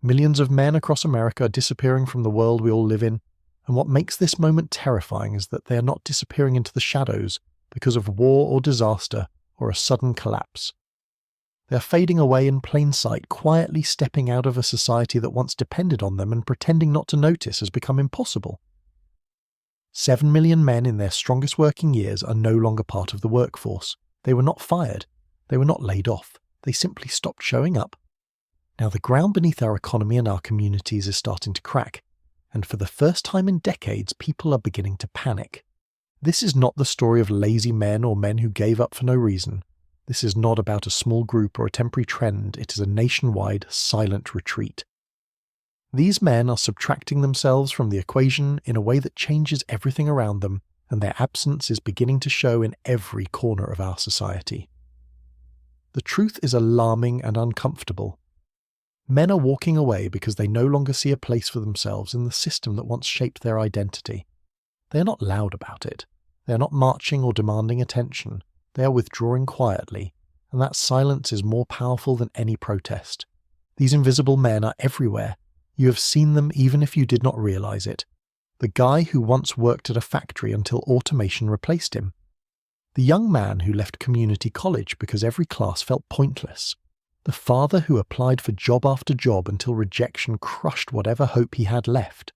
Millions of men across America are disappearing from the world we all live in, and what makes this moment terrifying is that they are not disappearing into the shadows because of war or disaster or a sudden collapse. They are fading away in plain sight, quietly stepping out of a society that once depended on them, and pretending not to notice has become impossible. 7 million men in their strongest working years are no longer part of the workforce. They were not fired. They were not laid off. They simply stopped showing up. Now the ground beneath our economy and our communities is starting to crack, and for the first time in decades, people are beginning to panic. This is not the story of lazy men or men who gave up for no reason. This is not about a small group or a temporary trend. It is a nationwide, silent retreat. These men are subtracting themselves from the equation in a way that changes everything around them, and their absence is beginning to show in every corner of our society. The truth is alarming and uncomfortable. Men are walking away because they no longer see a place for themselves in the system that once shaped their identity. They are not loud about it. They are not marching or demanding attention. They are withdrawing quietly, and that silence is more powerful than any protest. These invisible men are everywhere. You have seen them even if you did not realize it. The guy who once worked at a factory until automation replaced him. The young man who left community college because every class felt pointless. The father who applied for job after job until rejection crushed whatever hope he had left.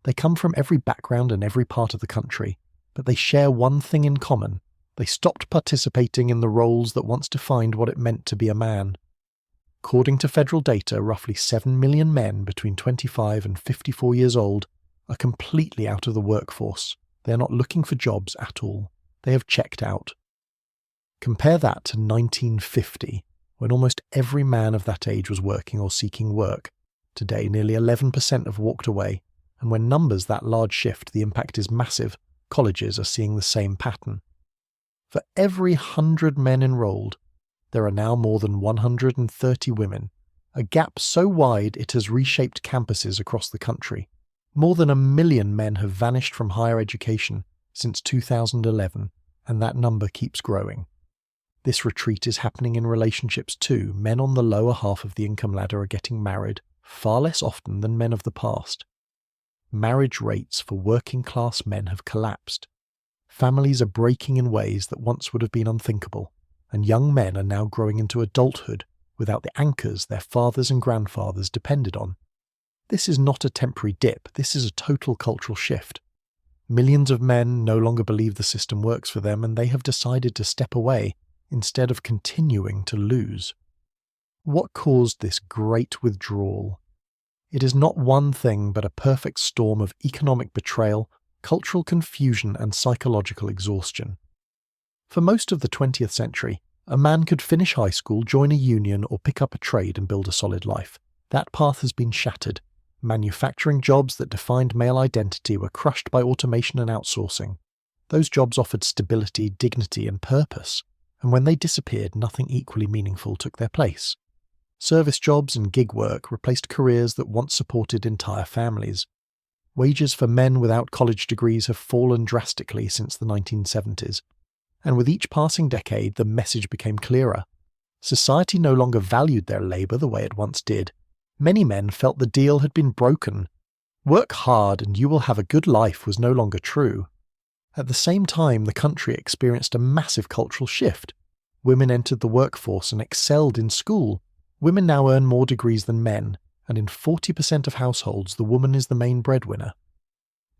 They come from every background and every part of the country, but they share one thing in common. They stopped participating in the roles that once defined what it meant to be a man. According to federal data, roughly 7 million men between 25 and 54 years old are completely out of the workforce. They are not looking for jobs at all. They have checked out. Compare that to 1950, when almost every man of that age was working or seeking work. Today, nearly 11% have walked away, and when numbers that large shift, the impact is massive. Colleges are seeing the same pattern. For every 100 men enrolled, there are now more than 130 women, a gap so wide it has reshaped campuses across the country. More than 1 million men have vanished from higher education since 2011, and that number keeps growing. This retreat is happening in relationships too. Men on the lower half of the income ladder are getting married far less often than men of the past. Marriage rates for working class men have collapsed. Families are breaking in ways that once would have been unthinkable, and young men are now growing into adulthood without the anchors their fathers and grandfathers depended on. This is not a temporary dip, this is a total cultural shift. Millions of men no longer believe the system works for them, and they have decided to step away instead of continuing to lose. What caused this great withdrawal? It is not one thing but a perfect storm of economic betrayal, cultural confusion, and psychological exhaustion. For most of the 20th century, a man could finish high school, join a union, or pick up a trade and build a solid life. That path has been shattered. Manufacturing jobs that defined male identity were crushed by automation and outsourcing. Those jobs offered stability, dignity, and purpose, and when they disappeared, nothing equally meaningful took their place. Service jobs and gig work replaced careers that once supported entire families. Wages for men without college degrees have fallen drastically since the 1970s, and with each passing decade, the message became clearer. Society no longer valued their labour the way it once did. Many men felt the deal had been broken. Work hard and you will have a good life was no longer true. At the same time, the country experienced a massive cultural shift. Women entered the workforce and excelled in school. Women now earn more degrees than men, and in 40% of households, the woman is the main breadwinner.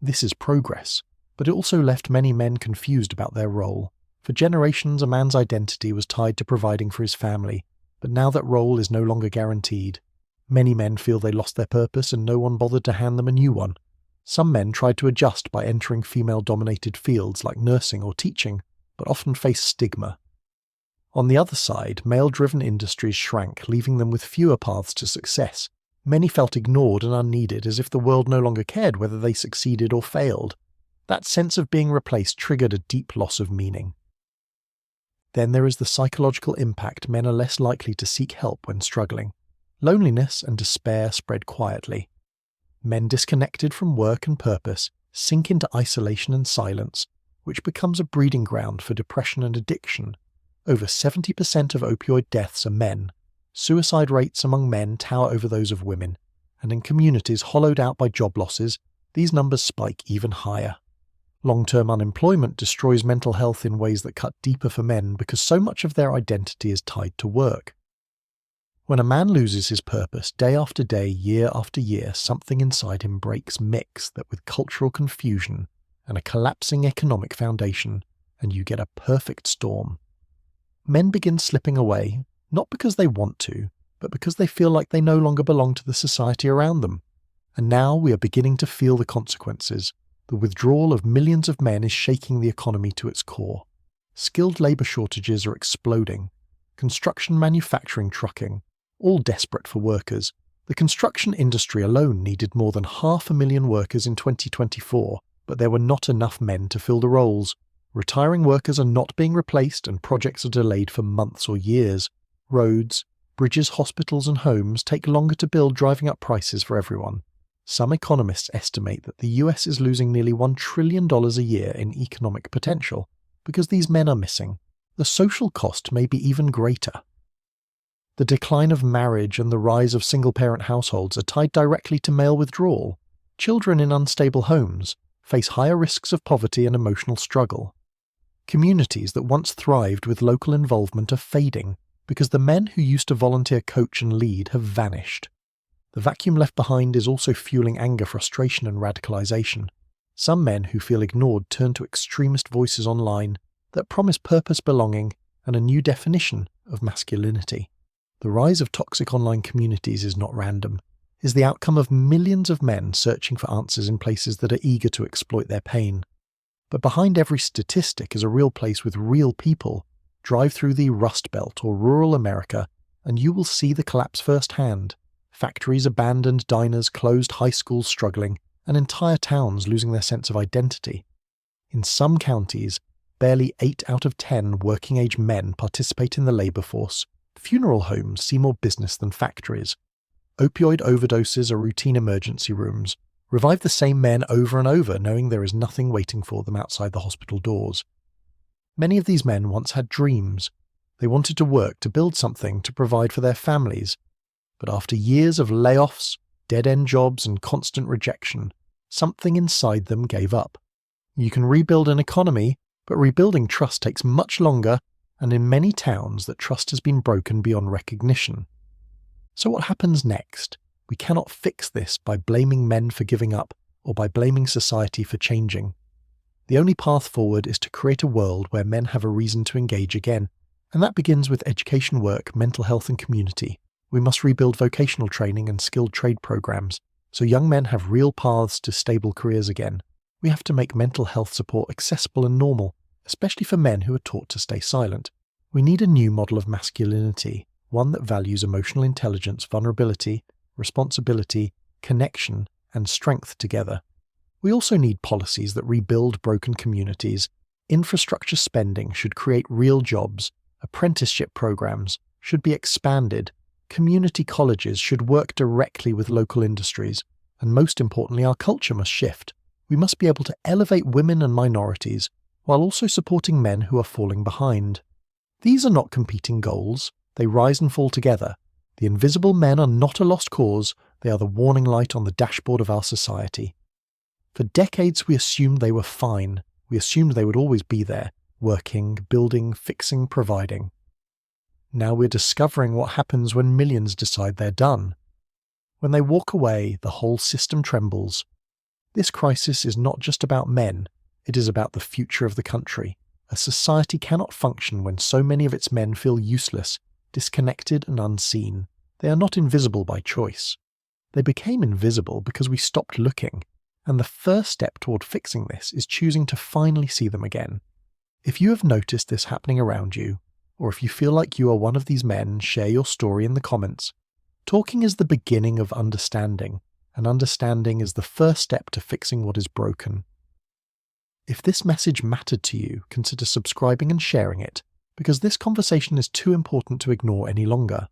This is progress, but it also left many men confused about their role. For generations, a man's identity was tied to providing for his family, but now that role is no longer guaranteed. Many men feel they lost their purpose and no one bothered to hand them a new one. Some men tried to adjust by entering female-dominated fields like nursing or teaching, but often faced stigma. On the other side, male-driven industries shrank, leaving them with fewer paths to success. Many felt ignored and unneeded, as if the world no longer cared whether they succeeded or failed. That sense of being replaced triggered a deep loss of meaning. Then there is the psychological impact. Men are less likely to seek help when struggling. Loneliness and despair spread quietly. Men disconnected from work and purpose sink into isolation and silence, which becomes a breeding ground for depression and addiction. Over 70% of opioid deaths are men. Suicide rates among men tower over those of women, and in communities hollowed out by job losses, these numbers spike even higher. Long-term unemployment destroys mental health in ways that cut deeper for men because so much of their identity is tied to work. When a man loses his purpose day after day, year after year, something inside him breaks. Mix that with cultural confusion and a collapsing economic foundation, and you get a perfect storm. Men begin slipping away, not because they want to, but because they feel like they no longer belong to the society around them. And now we are beginning to feel the consequences. The withdrawal of millions of men is shaking the economy to its core. Skilled labour shortages are exploding. Construction, manufacturing, trucking, all desperate for workers. The construction industry alone needed more than 500,000 workers in 2024, but there were not enough men to fill the roles. Retiring workers are not being replaced and projects are delayed for months or years. Roads, bridges, hospitals and homes take longer to build, driving up prices for everyone. Some economists estimate that the US is losing nearly $1 trillion a year in economic potential because these men are missing. The social cost may be even greater. The decline of marriage and the rise of single-parent households are tied directly to male withdrawal. Children in unstable homes face higher risks of poverty and emotional struggle. Communities that once thrived with local involvement are fading because the men who used to volunteer, coach and lead have vanished. The vacuum left behind is also fueling anger, frustration and radicalization. Some men who feel ignored turn to extremist voices online that promise purpose, belonging, and a new definition of masculinity. The rise of toxic online communities is not random, is the outcome of millions of men searching for answers in places that are eager to exploit their pain. But behind every statistic is a real place with real people. Drive through the Rust Belt or rural America, and you will see the collapse firsthand. Factories abandoned, diners closed, high schools struggling, and entire towns losing their sense of identity. In some counties, barely 8 out of 10 working-age men participate in the labour force. Funeral homes see more business than factories. Opioid overdoses are routine emergency rooms. Revive the same men over and over, knowing there is nothing waiting for them outside the hospital doors. Many of these men once had dreams. They wanted to work, to build something, to provide for their families. But after years of layoffs, dead-end jobs and constant rejection, something inside them gave up. You can rebuild an economy, but rebuilding trust takes much longer, and in many towns that trust has been broken beyond recognition. So what happens next? We cannot fix this by blaming men for giving up or by blaming society for changing. The only path forward is to create a world where men have a reason to engage again, and that begins with education, work, mental health and community. We must rebuild vocational training and skilled trade programs so young men have real paths to stable careers again. We have to make mental health support accessible and normal, especially for men who are taught to stay silent. We need a new model of masculinity, one that values emotional intelligence, vulnerability, responsibility, connection, and strength together. We also need policies that rebuild broken communities. Infrastructure spending should create real jobs. Apprenticeship programs should be expanded. Community colleges should work directly with local industries. And most importantly, our culture must shift. We must be able to elevate women and minorities while also supporting men who are falling behind. These are not competing goals. They rise and fall together. The invisible men are not a lost cause. They are the warning light on the dashboard of our society. For decades we assumed they were fine. We assumed they would always be there, working, building, fixing, providing. Now we're discovering what happens when millions decide they're done. When they walk away, the whole system trembles. This crisis is not just about men, it is about the future of the country. A society cannot function when so many of its men feel useless, disconnected and unseen. They are not invisible by choice. They became invisible because we stopped looking, and the first step toward fixing this is choosing to finally see them again. If you have noticed this happening around you, or if you feel like you are one of these men, share your story in the comments. Talking is the beginning of understanding, and understanding is the first step to fixing what is broken. If this message mattered to you, consider subscribing and sharing it, because this conversation is too important to ignore any longer.